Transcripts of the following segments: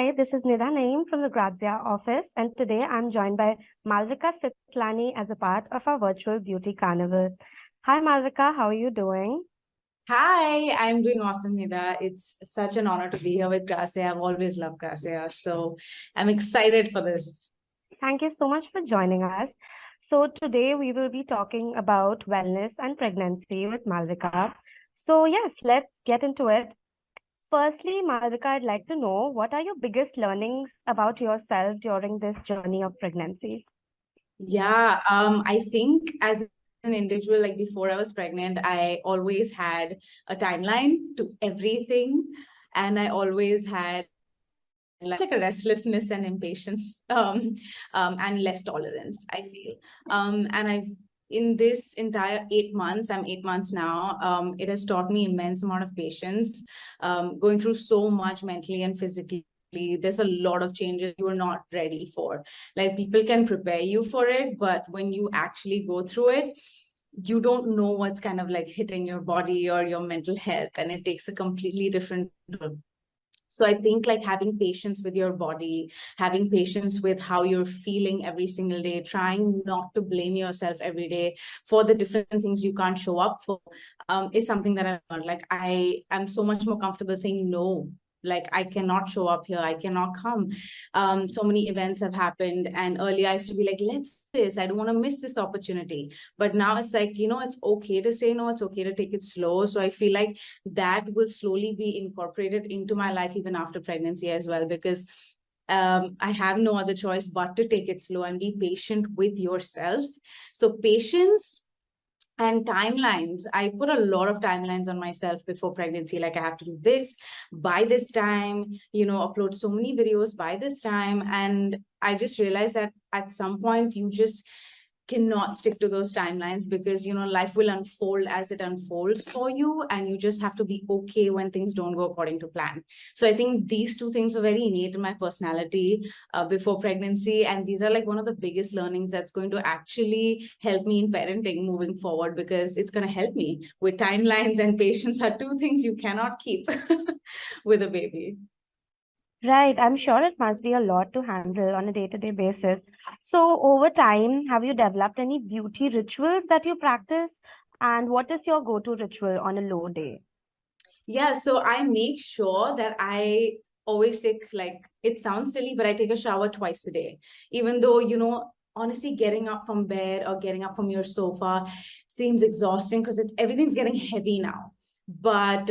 Hi, this is Nida Naeem from the Grazia office, and today I'm joined by Malvika Sitlani as a part of our virtual beauty carnival. Hi, Malvika, how are you doing? Hi, I'm doing awesome, Nida. It's such an honor to be here with Grazia. I've always loved Grazia, so I'm excited for this. Thank you so much for joining us. So, today we will be talking about wellness and pregnancy with Malvika. So, yes, let's get into it. Firstly, Malvika, I'd like to know what are your biggest learnings about yourself during this journey of pregnancy? I think as an individual, like before I was pregnant, I always had a timeline to everything, and I always had like a restlessness and impatience, and less tolerance, I feel. And I've in this entire 8 months, I'm 8 months now, it has taught me immense amount of patience, going through so much mentally and physically. There's a lot of changes you are not ready for. Like people can prepare you for it, but when you actually go through it, you don't know what's kind of like hitting your body or your mental health, and it takes a completely different. So I think like having patience with your body, having patience with how you're feeling every single day, trying not to blame yourself every day for the different things you can't show up for, is something that I learned. Like I am so much more comfortable saying no. Like I cannot show up here, I cannot come. So many events have happened, and earlier I used to be like, let's do this. I don't want to miss this opportunity. But now it's like, it's okay to say no. It's okay to take it slow. So I feel like that will slowly be incorporated into my life even after pregnancy as well, because I have no other choice but to take it slow and be patient with yourself. So patience and timelines. I put a lot of timelines on myself before pregnancy. Like I have to do this by this time, upload so many videos by this time. And I just realized that at some point you just cannot stick to those timelines, because life will unfold as it unfolds for you, and you just have to be okay when things don't go according to plan. So I think these two things were very innate in my personality before pregnancy, and these are like one of the biggest learnings that's going to actually help me in parenting moving forward, because it's going to help me with timelines, and patience are two things you cannot keep with a baby. Right, I'm sure it must be a lot to handle on a day-to-day basis. So, over time, have you developed any beauty rituals that you practice? And what is your go-to ritual on a low day? Yeah, so I make sure that I always take, like, it sounds silly, but I take a shower twice a day. Even though, honestly, getting up from bed or getting up from your sofa seems exhausting because it's everything's getting heavy now. But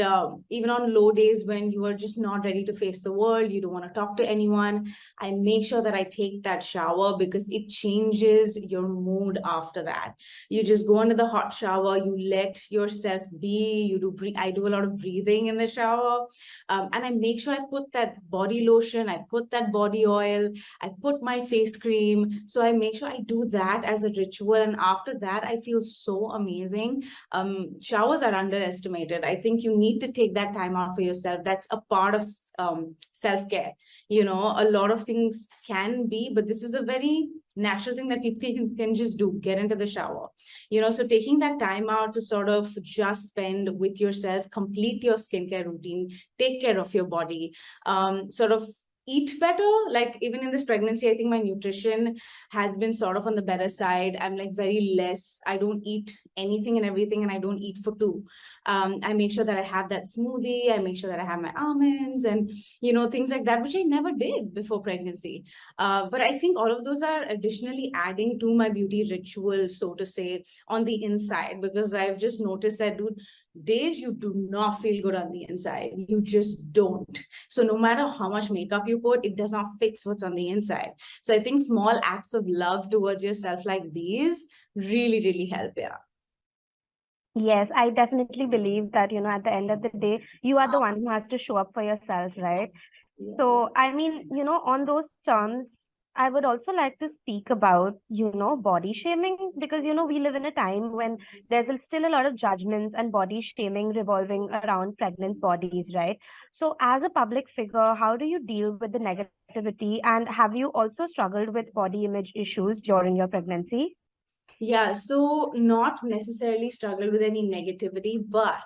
even on low days when you are just not ready to face the world, you don't want to talk to anyone, I make sure that I take that shower, because it changes your mood after that. You just go into the hot shower, you let yourself be, you do breathe. I do a lot of breathing in the shower, and I make sure I put that body lotion, I put that body oil, I put my face cream. So I make sure I do that as a ritual, and after that I feel so amazing. Showers are underestimated. I think you need to take that time out for yourself. That's a part of self-care. A lot of things can be, but this is a very natural thing that people can just do, get into the shower. So taking that time out to sort of just spend with yourself, complete your skincare routine, take care of your body, sort of eat better. Like even in this pregnancy, I think my nutrition has been sort of on the better side. I'm like very less, I don't eat anything and everything, and I don't eat for two. I make sure that I have that smoothie, I make sure that I have my almonds, and things like that, which I never did before pregnancy. But I think all of those are additionally adding to my beauty ritual, so to say, on the inside, because I've just noticed that, dude, days you do not feel good on the inside, you just don't. So no matter how much makeup you put, it does not fix what's on the inside. So I think small acts of love towards yourself like these really, really help. Yeah. Yes, I definitely believe that, at the end of the day, you are the one who has to show up for yourself, right? Yeah. So, I mean, on those terms, I would also like to speak about, body shaming because, we live in a time when still a lot of judgments and body shaming revolving around pregnant bodies, right? So, as a public figure, how do you deal with the negativity? And have you also struggled with body image issues during your pregnancy? Yeah, so not necessarily struggle with any negativity, but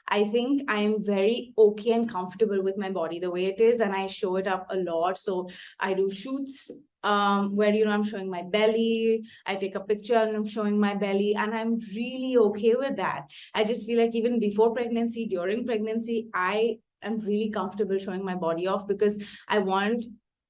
I think I'm very okay and comfortable with my body the way it is, and I show it up a lot. So I do shoots where I'm showing my belly. I take a picture and I'm showing my belly, and I'm really okay with that. I just feel like even before pregnancy, during pregnancy, I am really comfortable showing my body off because I want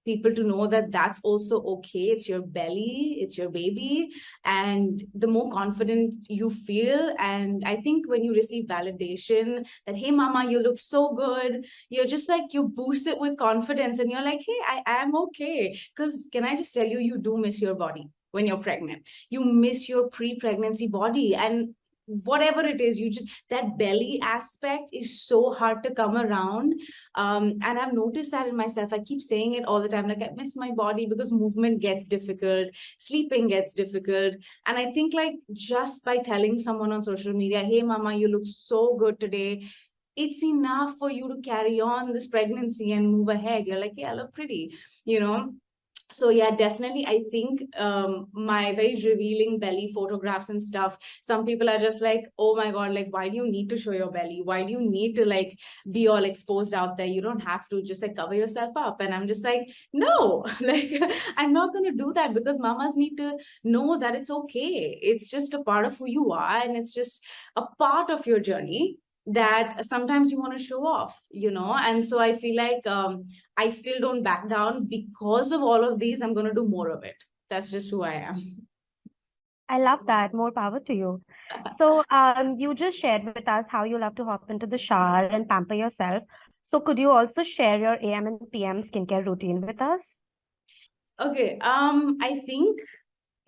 people to know that that's also okay. It's your belly, it's your baby, and the more confident you feel, and I think when you receive validation that, hey mama, you look so good, you're just like, you boost it with confidence, and you're like, hey, I am okay. Because can I just tell you, you do miss your body when you're pregnant. You miss your pre-pregnancy body, and whatever it is, you just, that belly aspect is so hard to come around. And I've noticed that in myself. I keep saying it all the time, like, I miss my body because movement gets difficult, sleeping gets difficult. And I think, like, just by telling someone on social media, hey mama, you look so good today, it's enough for you to carry on this pregnancy and move ahead. You're like, yeah, I look pretty, you know. So yeah, definitely, I think my very revealing belly photographs and stuff, some people are just like, oh my god, like, why do you need to show your belly? Why do you need to, like, be all exposed out there? You don't have to, just like cover yourself up. And I'm just like, no, like, I'm not going to do that, because mamas need to know that it's okay. It's just a part of who you are, and it's just a part of your journey that sometimes you want to show off, and so I feel like I still don't back down. Because of all of these, I'm going to do more of it. That's just who I am. I love that. More power to you. So, you just shared with us how you love to hop into the shower and pamper yourself. So, could you also share your AM and PM skincare routine with us? Okay, I think,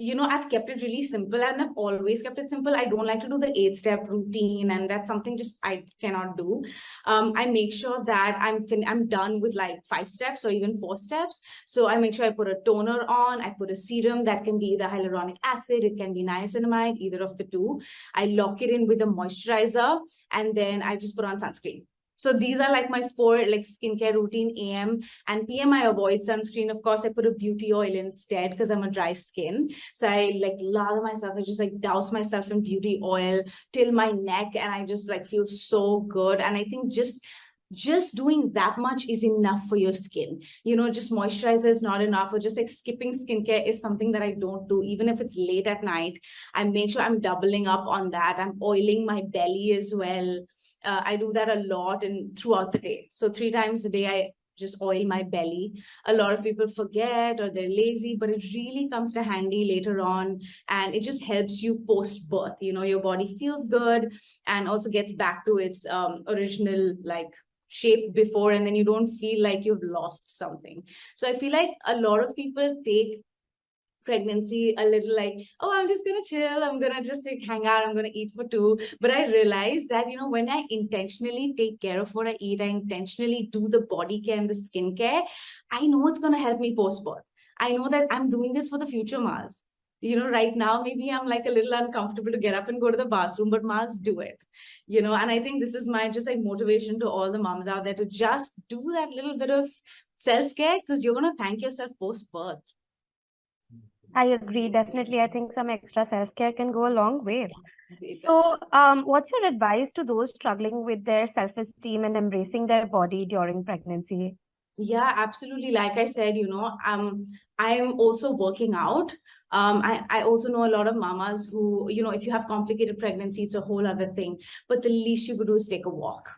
I've kept it really simple, and I've always kept it simple. I don't like to do the 8-step routine, and that's something just I cannot do. I make sure that I'm done with like 5 steps or even 4 steps. So I make sure I put a toner on, I put a serum that can be either hyaluronic acid, it can be niacinamide, either of the two. I lock it in with a moisturizer, and then I just put on sunscreen. So these are like my 4 like skincare routine. AM and PM, I avoid sunscreen. Of course, I put a beauty oil instead because I'm a dry skin. So I like lather myself. I just like douse myself in beauty oil till my neck, and I just like feel so good. And I think just doing that much is enough for your skin. Just moisturizer is not enough, or just like skipping skincare is something that I don't do. Even if it's late at night, I make sure I'm doubling up on that. I'm oiling my belly as well. I do that a lot and throughout the day. So 3 times a day, I just oil my belly. A lot of people forget or they're lazy, but it really comes to handy later on, and it just helps you post birth. Your body feels good and also gets back to its original like shape before, and then you don't feel like you've lost something. So I feel like a lot of people take pregnancy a little like, oh, I'm just gonna chill, I'm gonna just like hang out, I'm gonna eat for two. But I realized that, when I intentionally take care of what I eat, I intentionally do the body care and the skincare, I know it's gonna help me post birth. I know that I'm doing this for the future Mars. Right now maybe I'm like a little uncomfortable to get up and go to the bathroom, but Mars, do it. And I think this is my just like motivation to all the moms out there to just do that little bit of self-care, because you're gonna thank yourself post birth. I agree. Definitely. I think some extra self-care can go a long way. So, what's your advice to those struggling with their self-esteem and embracing their body during pregnancy? Yeah, absolutely. Like I said, I'm also working out. I also know a lot of mamas who, if you have complicated pregnancy, it's a whole other thing. But the least you could do is take a walk.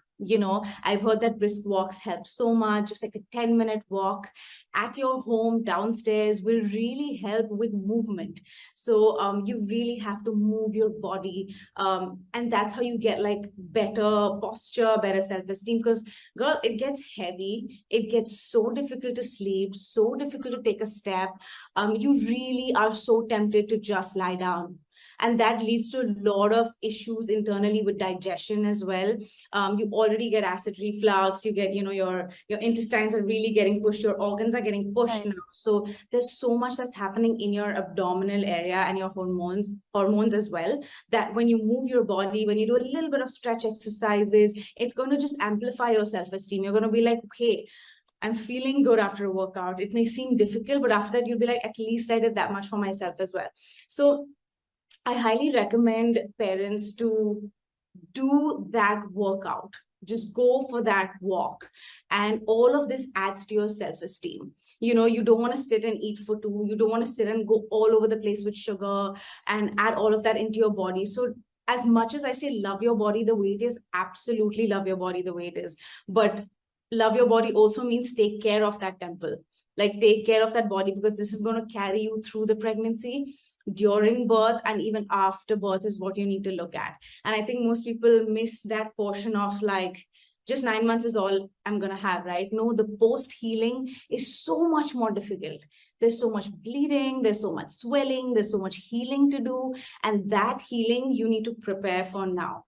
I've heard that brisk walks help so much. Just like a 10-minute walk at your home downstairs will really help with movement. So you really have to move your body. And that's how you get like better posture, better self-esteem. Because girl, it gets heavy, it gets so difficult to sleep, so difficult to take a step. You really are so tempted to just lie down, and that leads to a lot of issues internally with digestion as well. You already get acid reflux, you get, your intestines are really getting pushed, your organs are getting pushed Right. now. So there's so much that's happening in your abdominal area and your hormones as well, that when you move your body, when you do a little bit of stretch exercises, it's going to just amplify your self-esteem. You're going to be like, okay, I'm feeling good after a workout. It may seem difficult, but after that, you'll be like, at least I did that much for myself as well. So I highly recommend parents to do that workout. Just go for that walk. And all of this adds to your self-esteem. You don't want to sit and eat for two. You don't want to sit and go all over the place with sugar and add all of that into your body. So as much as I say love your body the way it is, absolutely love your body the way it is. But love your body also means take care of that temple. Like take care of that body, because this is going to carry you through the pregnancy, during birth, and even after birth is what you need to look at. And I think most people miss that portion of like, just 9 months is all I'm going to have, right? No, the post healing is so much more difficult. There's so much bleeding, there's so much swelling, there's so much healing to do. And that healing you need to prepare for now.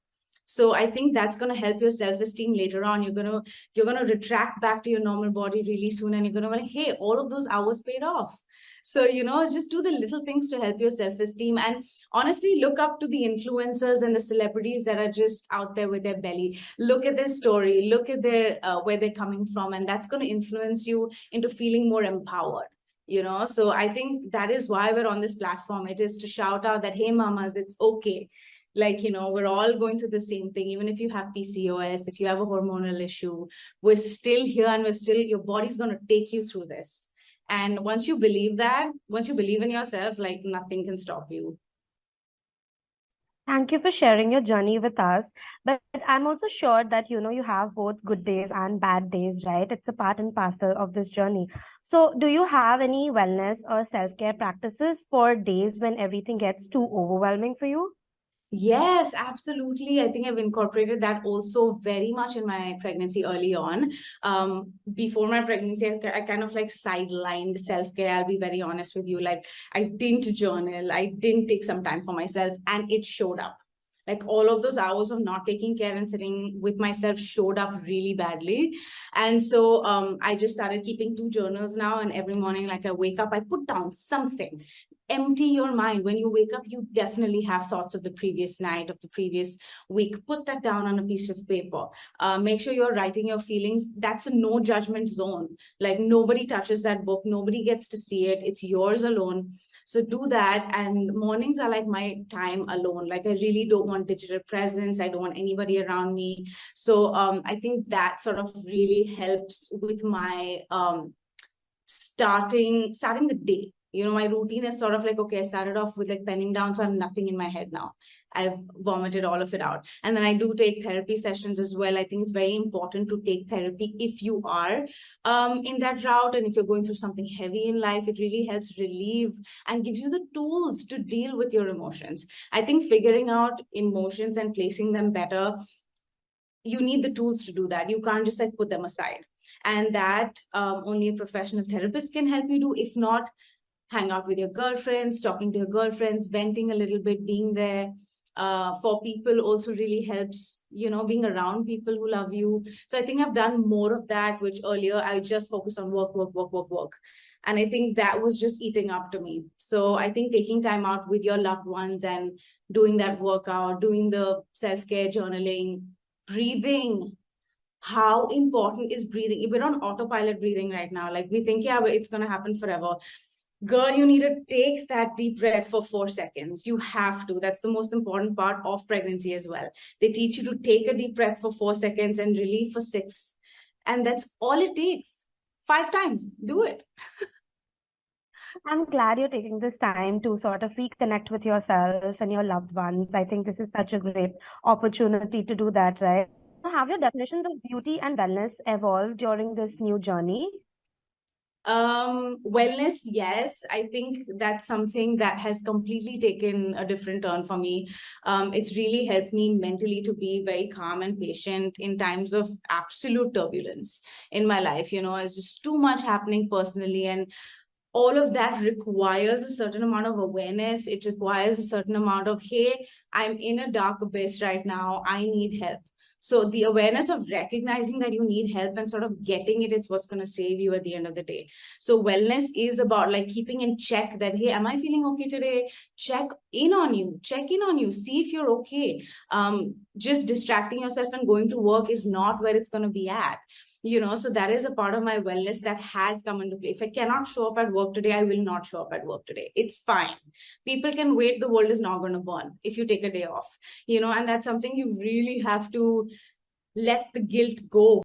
So I think that's going to help your self-esteem later on. You're going to retract back to your normal body really soon, and you're going to be like, hey, all of those hours paid off. So, just do the little things to help your self-esteem. And honestly, look up to the influencers and the celebrities that are just out there with their belly. Look at their story, look at their where they're coming from, and that's going to influence you into feeling more empowered. So I think that is why we're on this platform. It is to shout out that, hey, mamas, it's okay. Like, we're all going through the same thing. Even if you have PCOS, if you have a hormonal issue, we're still here, and your body's going to take you through this. And once you believe that, once you believe in yourself, like nothing can stop you. Thank you for sharing your journey with us. But I'm also sure that you have both good days and bad days, right? It's a part and parcel of this journey. So, do you have any wellness or self-care practices for days when everything gets too overwhelming for you? Yes, absolutely. I think I've incorporated that also very much in my pregnancy early on. Before my pregnancy, I kind of like sidelined self-care. I'll be very honest with you. Like I didn't journal, I didn't take some time for myself, and it showed up. Like all of those hours of not taking care and sitting with myself showed up really badly. And so I just started keeping 2 journals now. And every morning, like I wake up, I put down something. Empty your mind. When you wake up, you definitely have thoughts of the previous night, of the previous week. Put that down on a piece of paper. Make sure you're writing your feelings. That's a no judgment zone. Like nobody touches that book, nobody gets to see it, it's yours alone. So do that. And mornings are like my time alone. Like I really don't want digital presence, I don't want anybody around me. So I think that sort of really helps with my starting the day. My routine is sort of like, okay, I started off with like penning down, so I have nothing in my head now. I've vomited all of it out. And then I do take therapy sessions as well. I think it's very important to take therapy if you are in that route, and if you're going through something heavy in life. It really helps relieve and gives you the tools to deal with your emotions. I think figuring out emotions and placing them better, you need the tools to do that. You can't just like put them aside. And that only a professional therapist can help you do. If not, hang out with your girlfriends, talking to your girlfriends, venting a little bit, being there for people also really helps, being around people who love you. So I think I've done more of that, which earlier I just focused on work, work, work, work, work. And I think that was just eating up to me. So I think taking time out with your loved ones and doing that workout, doing the self-care, journaling, breathing. How important is breathing? We're on autopilot breathing right now. Like we think, yeah, but it's going to happen forever. Girl, you need to take that deep breath for 4 seconds. You have to. That's the most important part of pregnancy as well. They teach you to take a deep breath for 4 seconds and relieve for 6. And that's all it takes. 5 times. Do it. I'm glad you're taking this time to sort of reconnect with yourself and your loved ones. I think this is such a great opportunity to do that, right? Have your definitions of beauty and wellness evolved during this new journey? Wellness, yes. I think that's something that has completely taken a different turn for me. It's really helped me mentally to be very calm and patient in times of absolute turbulence in my life. It's just too much happening personally, and all of that requires a certain amount of awareness. It requires a certain amount of, hey, I'm in a dark abyss right now, I need help. So the awareness of recognizing that you need help and sort of getting it, it's what's going to save you at the end of the day. So wellness is about like keeping in check that, hey, am I feeling okay today? Check in on you, see if you're okay. just distracting yourself and going to work is not where it's going to be at. So that is a part of my wellness that has come into play. If I cannot show up at work today, I will not show up at work today. It's fine. People can wait. The world is not going to burn if you take a day off. And that's something you really have to let the guilt go.